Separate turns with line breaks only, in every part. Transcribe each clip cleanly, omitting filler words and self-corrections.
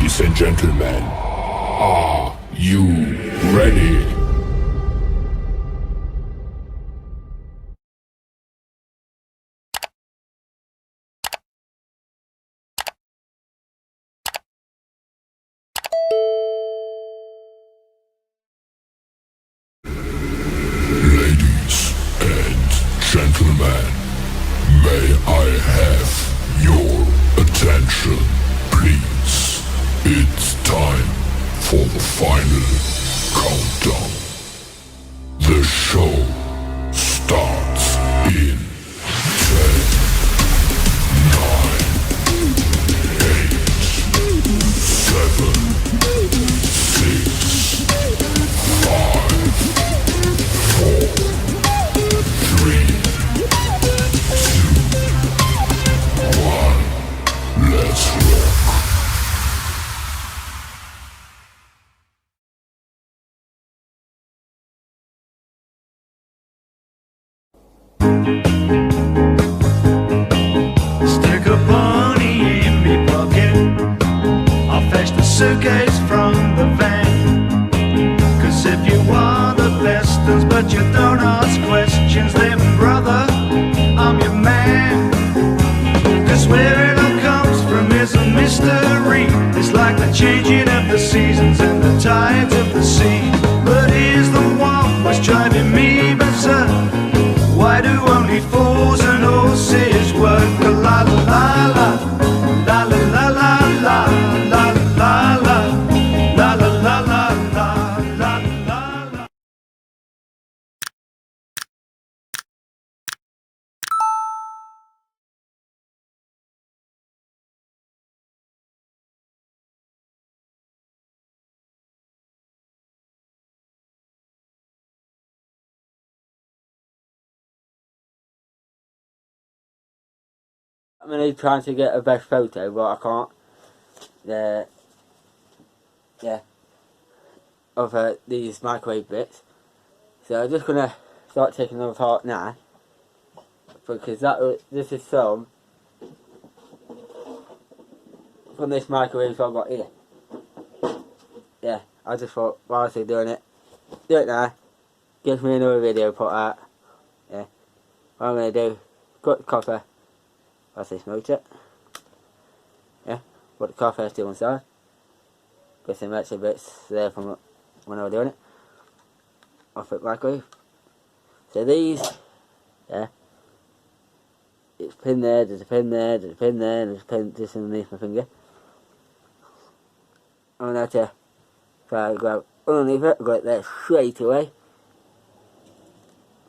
Ladies and gentlemen, are you ready? Ladies and gentlemen, may I have your attention, please? It's time for the final countdown. The show starts in 10, 9, 8, 7, 6, 5, 4, 3, 2, 1. Let's rock.
Stick a bunny in me pocket. I'll fetch the suitcase from the van. Cause if you are the best uns but you don't ask questions, then brother, I'm your man. Cause where it all comes from is a mystery. It's like the changing of the seasons and the tides of the sea. But here's the one what's driving me berserk. Why do only fools and horses work? La la la la, la la la la la, la la la la, la la la la la, la la la.
I'm really trying to get a best photo, but I can't. Yeah, of these microwave bits. So I'm just gonna start taking them apart now, because this is from this microwave I've got here. Yeah, I just thought whilst they're doing it, do it now. Gives me another video put out. Yeah, what I'm gonna do, cut the copper. As I smoked it. Yeah, put the coffee to one side. Got some extra bits there from when I was doing it. Off at microwave. So these, yeah, it's a pin there, there's a pin there, there's a pin there, and there's a pin just underneath my finger. I'm gonna have to try to grab underneath it, got it there straight away.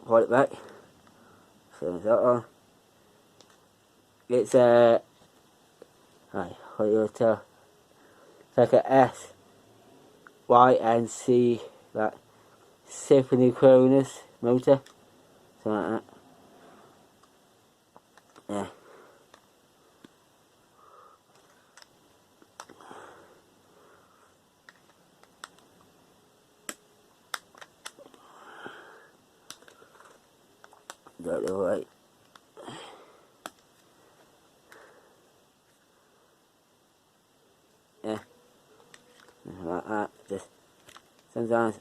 Hold it back. So that on. It's right, what do you tell? It's like a S, Y and C, like synchronous motor, something like that. Yeah. Got it all right. Yeah, like that, just sometimes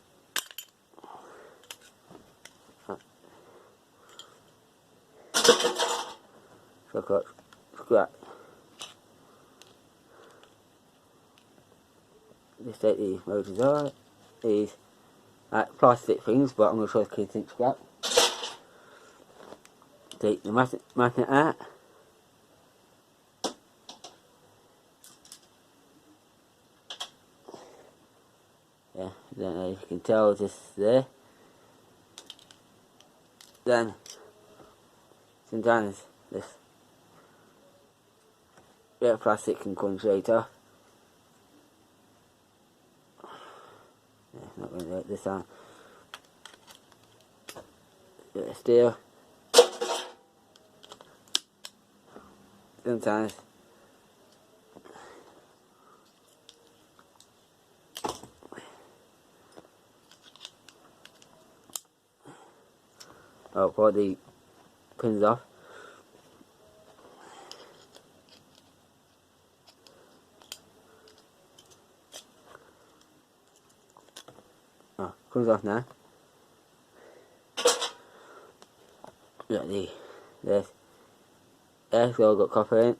so got scrap. Just take these motors out, these like plastic things, but I'm going to try to keep things scrap. Take the magnet out. Yeah, I don't know if you can tell, just there. Then, sometimes this bit of plastic can come straight off. Yeah, not going to do it this time. Bit of steel. Sometimes I'll pull the pins off. comes off now. Got this. It's all got copper in.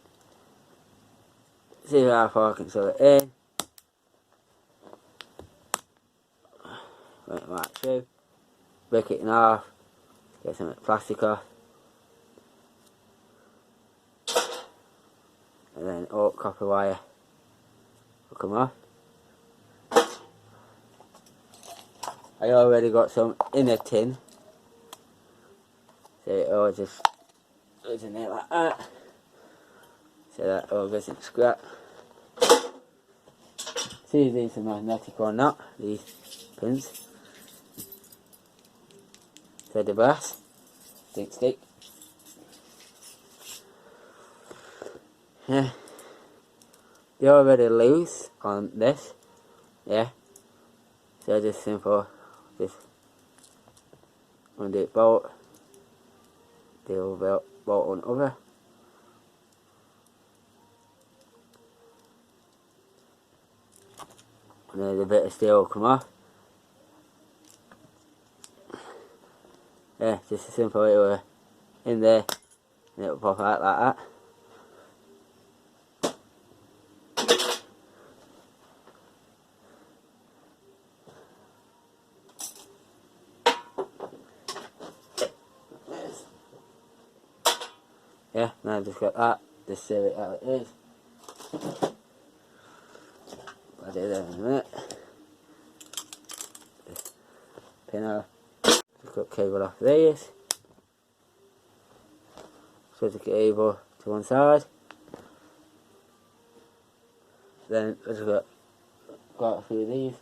See how far I can sew it in. Went right through. Break it in half. Get some plastic off. And then all copper wire will come off. I already got some in a tin. So it all just goes in there like that. So that all goes in scrap. See if these are magnetic or not, these pins. So the brass, didn't stick. Yeah. They're already loose on this. Yeah. So just simple, just undo it bolt. The other bolt on over. And then the bit of steel will come off. Yeah, just a simple little in there, and it'll pop out like that. Yeah, now I've just got that, just sew it how it is. I'll do that in a minute. Just pin off. Just got cable off these. So the cable to one side. Then I just got a few of these.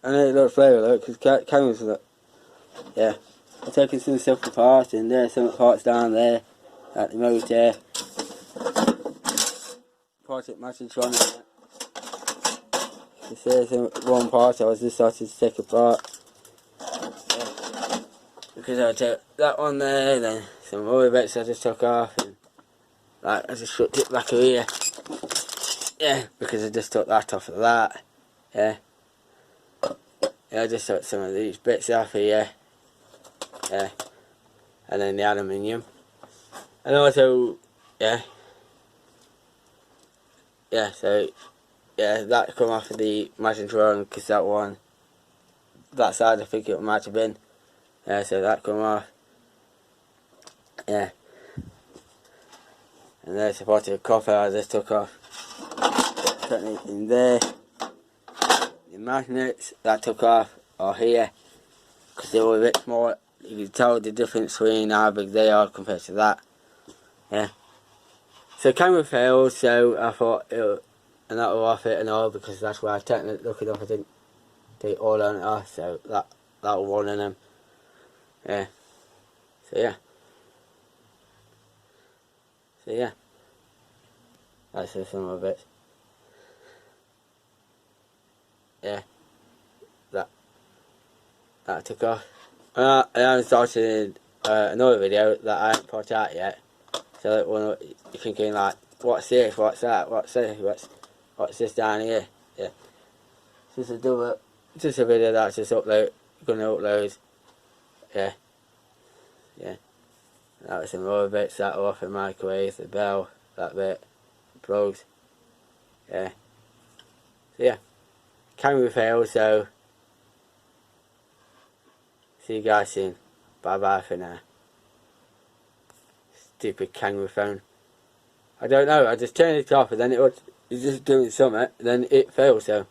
I know it looks flavour though, because cameras look. Yeah. I've taken some stuff apart and there's some parts down there, like the motor. Part it Matrixtronic. There's one part I was just starting to take apart. Yeah. Because I took that one there, then some other bits I just took off, and like I just stripped it back here. Yeah, because I just took that off of that. Yeah. Yeah, I just took some of these bits off here. Yeah. And then the aluminium. And also, yeah. Yeah, so, yeah, that come off of the Matrixtronic, because that one, that side I think it might have been. Yeah, so that come off. Yeah. And there's a part of the copper I just took off. Put it in there. The magnets that took off are here, because they were a bit small. You can tell the difference between how big they are compared to that. Yeah. So camera failed, so I thought and that will off it and all, because that's where I technically looked it up. I didn't take all on it off, so that was one of them. Yeah. So yeah. So yeah. That's just some of it. Yeah. That took off. I haven't started another video that I haven't put out yet. So like, you're thinking like, what's this? What's that? What's this? What's this down here? Yeah. Just a video that's just gonna upload. Yeah. Yeah. That was some other bits that were off the microwave, the bell, that bit, the plugs. Yeah. So yeah. Camera failed, so see you guys soon. Bye bye for now. Stupid camera phone. I don't know, I just turned it off and then it's just doing something, and then it failed, so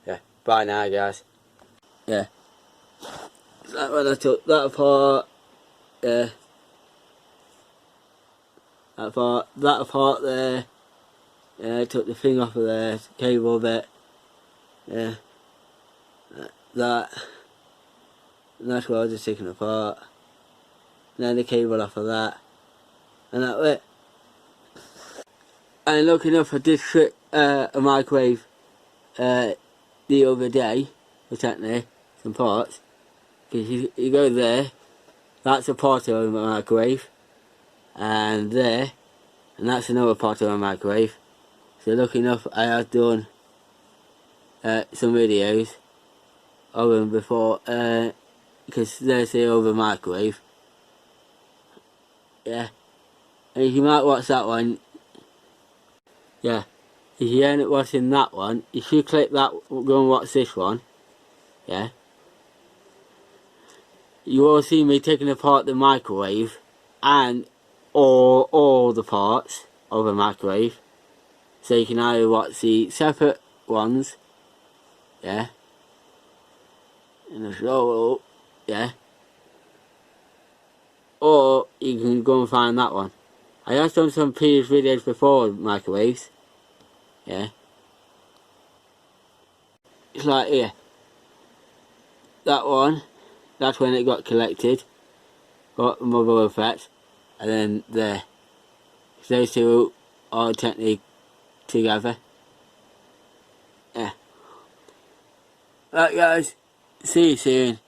yeah. Bye now guys. Yeah. That when I took that apart, yeah. That apart there. Yeah, I took the thing off of there, the cable bit. Yeah. That. And that's what I was just taking apart. And then the cable off of that. And that was it. And lucky enough I did fit a microwave the other day, or technically, some parts. Because you go there, that's a part of a microwave. and there, and that's another part of a microwave. So lucky enough I have done some videos of them before, because there's the other microwave. Yeah, and if you might watch that one, yeah, if you end up watching that one, you should click that, go and watch this one, yeah. You will see me taking apart the microwave and all the parts of a microwave, so you can either watch the separate ones, yeah, in a row, yeah, or you can go and find that one. I have done some previous videos before microwaves, yeah. It's like here, that one, that's when it got collected, got mother effect, and then there. So those two are technically together. Yeah. Right guys, see you soon.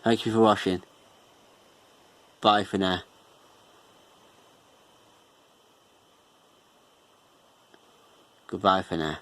Thank you for watching. Bye for now. Goodbye for now.